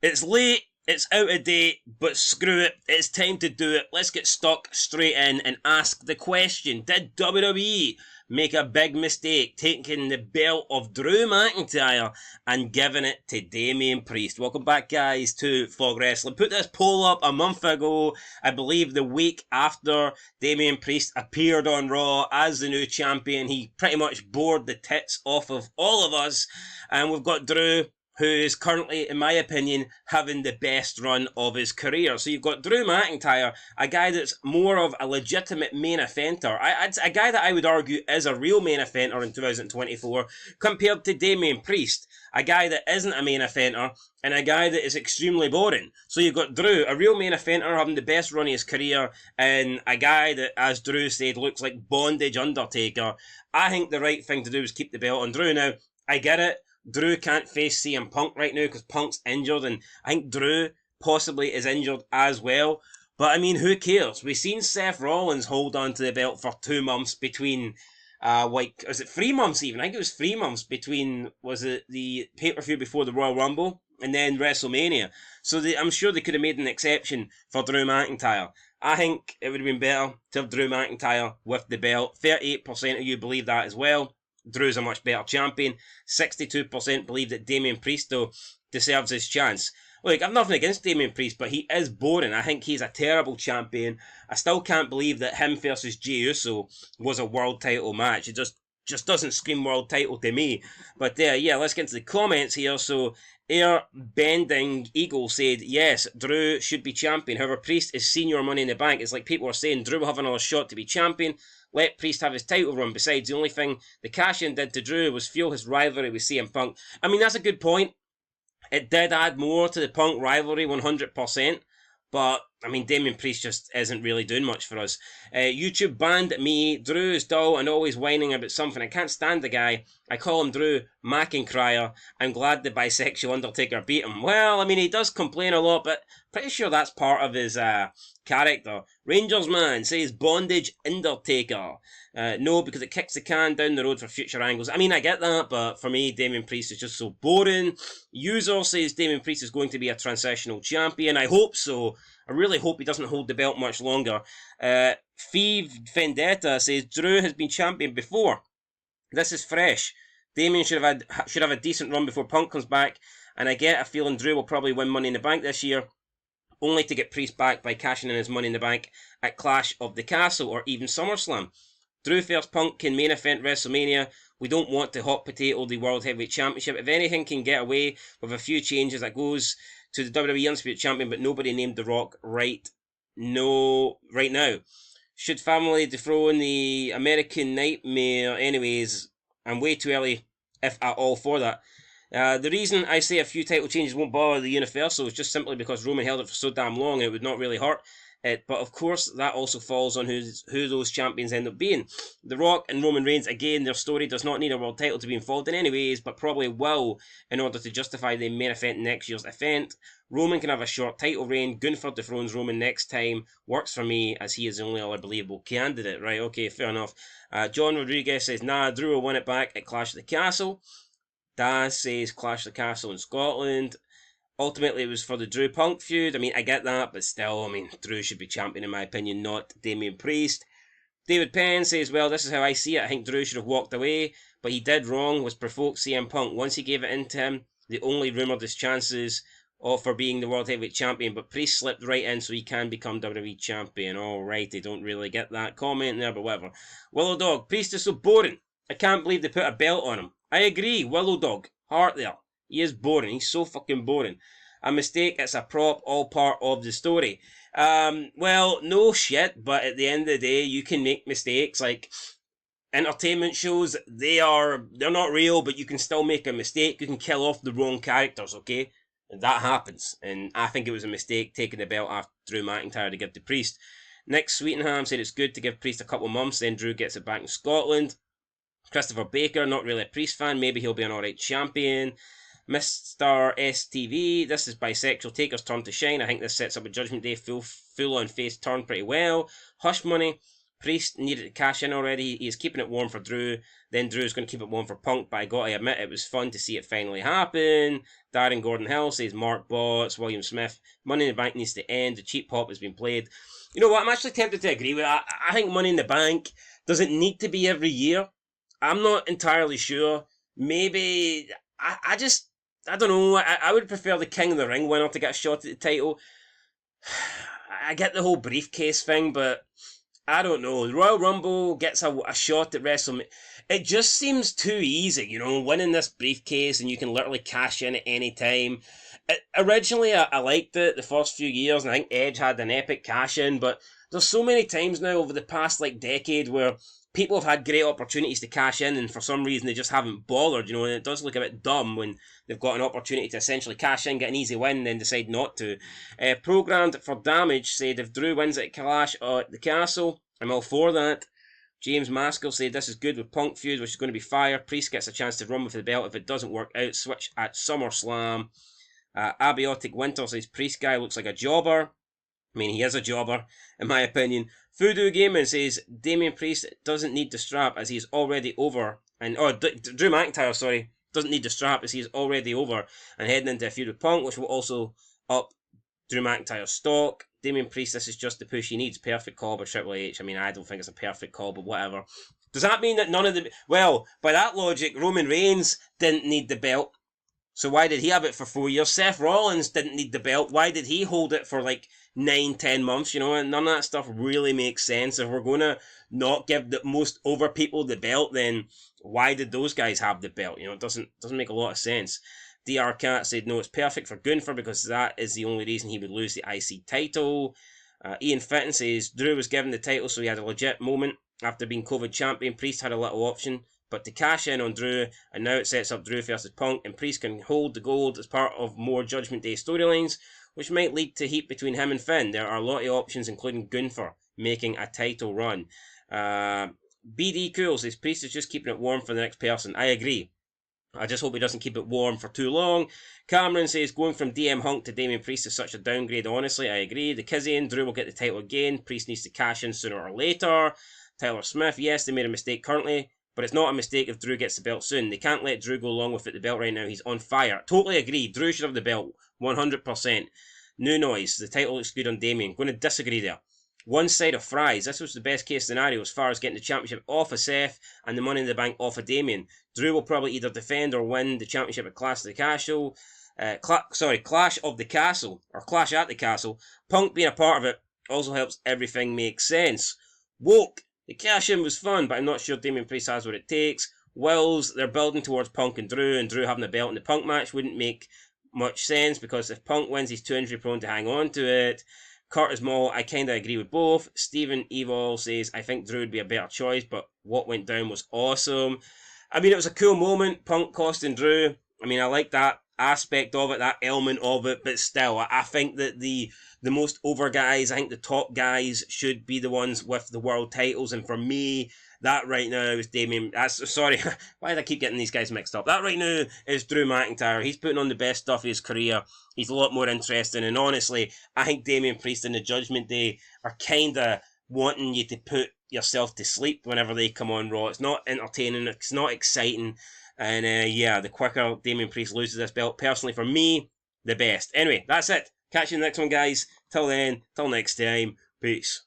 It's late, it's out of date, but screw it, it's time to do it. Let's get stuck straight in and ask the question. Did WWE make a big mistake taking the belt of Drew McIntyre and giving it to Damian Priest? Welcome back, guys, to Fog Wrestling. Put this poll up a month ago, I believe the week after Damian Priest appeared on Raw as the new champion. He pretty much bored the tits off of all of us, and we've got Drew, who is currently, in my opinion, having the best run of his career. So you've got Drew McIntyre, a guy that's more of a legitimate main eventer, a guy that I would argue is a real main eventer in 2024, compared to Damian Priest, a guy that isn't a main eventer, and a guy that is extremely boring. So you've got Drew, a real main eventer, having the best run of his career, and a guy that, as Drew said, looks like bondage Undertaker. I think the right thing to do is keep the belt on Drew. Now, I get it. Drew can't face CM Punk right now because Punk's injured, and I think Drew possibly is injured as well. But I mean, who cares? We've seen Seth Rollins hold on to the belt for 2 months between, was it 3 months even? I think it was 3 months between, was it the pay-per-view before the Royal Rumble and then WrestleMania? So I'm sure they could have made an exception for Drew McIntyre. I think it would have been better to have Drew McIntyre with the belt. 38% of you believe that as well. Drew's a much better champion. 62% believe that Damian Priest, though, deserves his chance. Look, I've nothing against Damian Priest, but he is boring. I think he's a terrible champion. I still can't believe that him versus Jey Uso was a world title match. It just doesn't scream world title to me. But yeah, let's get into the comments here. So, Air Bending Eagle said, yes, Drew should be champion. However, Priest is senior Money in the Bank. It's like people are saying Drew will have another shot to be champion. Let Priest have his title run. Besides, the only thing the cash-in did to Drew was fuel his rivalry with CM Punk. I mean, that's a good point. It did add more to the Punk rivalry, 100%. But, I mean, Damian Priest just isn't really doing much for us. YouTube banned me. Drew is dull and always whining about something. I can't stand the guy. I call him Drew Mcintyre. I'm glad the bisexual Undertaker beat him. Well, I mean, he does complain a lot, but pretty sure that's part of his character. Rangers Man says Bondage Undertaker. No, because it kicks the can down the road for future angles. I mean, I get that, but for me, Damian Priest is just so boring. User says Damian Priest is going to be a transitional champion. I hope so. I really hope he doesn't hold the belt much longer. Thief Vendetta says Drew has been champion before. This is fresh. Damian should have a decent run before Punk comes back, and I get a feeling Drew will probably win Money in the Bank this year, only to get Priest back by cashing in his Money in the Bank at Clash of the Castle or even SummerSlam. Drew vs Punk can main event WrestleMania. We don't want to hot potato the World Heavyweight Championship. If anything can get away with a few changes, that goes to the WWE Undisputed Champion, but nobody named The Rock right now. Should family dethrone the American Nightmare? Anyways, I'm way too early, if at all, for that. The reason I say a few title changes won't bother the Universal is just simply because Roman held it for so damn long, it would not really hurt it. But of course, that also falls on who those champions end up being. The Rock and Roman Reigns, again, their story does not need a world title to be involved in anyways, but probably will in order to justify the main event next year's event. Roman can have a short title reign. Gunther dethrones Roman next time. Works for me, as he is the only other believable candidate. Right, okay, fair enough. John Rodriguez says, nah, Drew will win it back at Clash of the Castle. Daz says Clash of the Castle in Scotland. Ultimately, it was for the Drew Punk feud. I mean, I get that, but still, I mean, Drew should be champion in my opinion, not Damian Priest. David Penn says, well, this is how I see it. I think Drew should have walked away, but he did wrong, was provoke CM Punk. Once he gave it in to him, they only rumoured his chances for being the World Heavyweight Champion, but Priest slipped right in so he can become WWE Champion. Alright, I don't really get that comment there, but whatever. Willow Dog, Priest is so boring. I can't believe they put a belt on him. I agree, Willow Dog, heart there. He is boring. He's so fucking boring. A mistake, it's a prop, all part of the story. Well, no shit, but at the end of the day, you can make mistakes. Like, entertainment shows, they're not real, but you can still make a mistake. You can kill off the wrong characters, okay? And that happens. And I think it was a mistake taking the belt after Drew McIntyre to give to Priest. Nick Sweetenham said it's good to give Priest a couple of months, then Drew gets it back in Scotland. Christopher Baker, not really a Priest fan, maybe he'll be an alright champion. Mr. STV, this is bisexual Taker's turn to shine. I think this sets up a Judgment Day full-on face turn pretty well. Hush Money, Priest needed to cash in already. He's keeping it warm for Drew. Then Drew's going to keep it warm for Punk. But I got to admit, it was fun to see it finally happen. Darren Gordon Hill says Mark Botts, William Smith. Money in the Bank needs to end. The cheap pop has been played. You know what? I'm actually tempted to agree with that. I think Money in the Bank doesn't need to be every year. I'm not entirely sure. Maybe I don't know. I would prefer the King of the Ring winner to get a shot at the title. I get the whole briefcase thing, but I don't know. The Royal Rumble gets a shot at WrestleMania. It just seems too easy, you know, winning this briefcase and you can literally cash in at any time. Originally, I liked it the first few years, and I think Edge had an epic cash in, but there's so many times now over the past decade where people have had great opportunities to cash in, and for some reason they just haven't bothered, you know, and it does look a bit dumb when they've got an opportunity to essentially cash in, get an easy win, then decide not to. Programmed for Damage said if Drew wins at Clash at the Castle, I'm all for that. James Maskell said this is good with Punk feud, which is going to be fire. Priest gets a chance to run with the belt. If it doesn't work out, switch at SummerSlam. Abiotic Winter says Priest guy looks like a jobber. I mean, he is a jobber, in my opinion. Voodoo Gaming says Damian Priest doesn't need the strap as he's already over. And Drew McIntyre, sorry, doesn't need the strap as he's already over and heading into a feud with Punk, which will also up Drew McIntyre's stock. Damian Priest, this is just the push he needs. Perfect call by Triple H. I mean, I don't think it's a perfect call, but whatever. Does that mean that none of the... Well, by that logic, Roman Reigns didn't need the belt. So why did he have it for 4 years? Seth Rollins didn't need the belt. Why did he hold it for 9-10 months? You know, and none of that stuff really makes sense. If we're going to not give the most over people the belt, then why did those guys have the belt? You know, it doesn't make a lot of sense. DR Cat said no, it's perfect for Gunther because that is the only reason he would lose the IC title. Ian Fitton says Drew was given the title so he had a legit moment after being COVID champion. Priest had a little option, but to cash in on Drew, and now it sets up Drew versus Punk, and Priest can hold the gold as part of more Judgment Day storylines, which might lead to heat between him and Finn. There are a lot of options, including Gunther making a title run. BD Cool says Priest is just keeping it warm for the next person. I agree. I just hope he doesn't keep it warm for too long. Cameron says going from DM Hunk to Damian Priest is such a downgrade. Honestly, I agree. The Kizzian, Drew will get the title again. Priest needs to cash in sooner or later. Tyler Smith, yes, they made a mistake currently, but it's not a mistake if Drew gets the belt soon. They can't let Drew go long without the belt right now. He's on fire. Totally agree. Drew should have the belt. 100%. New noise. The title looks good on Damien. Going to disagree there. One side of fries. This was the best case scenario as far as getting the championship off of Seth and the Money in the Bank off of Damien. Drew will probably either defend or win the championship at Clash of the Castle. Clash of the Castle. Or Clash at the Castle. Punk being a part of it also helps everything make sense. Woke. The cash-in was fun, but I'm not sure Damian Priest has what it takes. Wills, they're building towards Punk and Drew having the belt in the Punk match wouldn't make much sense because if Punk wins, he's too injury prone to hang on to it. Curtis Mall, I kind of agree with both. Stephen Evil says, I think Drew would be a better choice, but what went down was awesome. I mean, it was a cool moment, Punk costing Drew. I mean, I like that aspect of it, that element of it, but still, I think that the most over guys, I think the top guys should be the ones with the world titles, and for me, that right now is Damien. Sorry, why did I keep getting these guys mixed up? That right now is Drew McIntyre. He's putting on the best stuff of his career. He's a lot more interesting, and honestly, I think Damian Priest and the Judgment Day are kind of wanting you to put yourself to sleep whenever they come on Raw. It's not entertaining, it's not exciting, and the quicker Damian Priest loses this belt, personally for me, the best. Anyway, that's it. Catch you in the next one, guys. Till then, till next time, peace.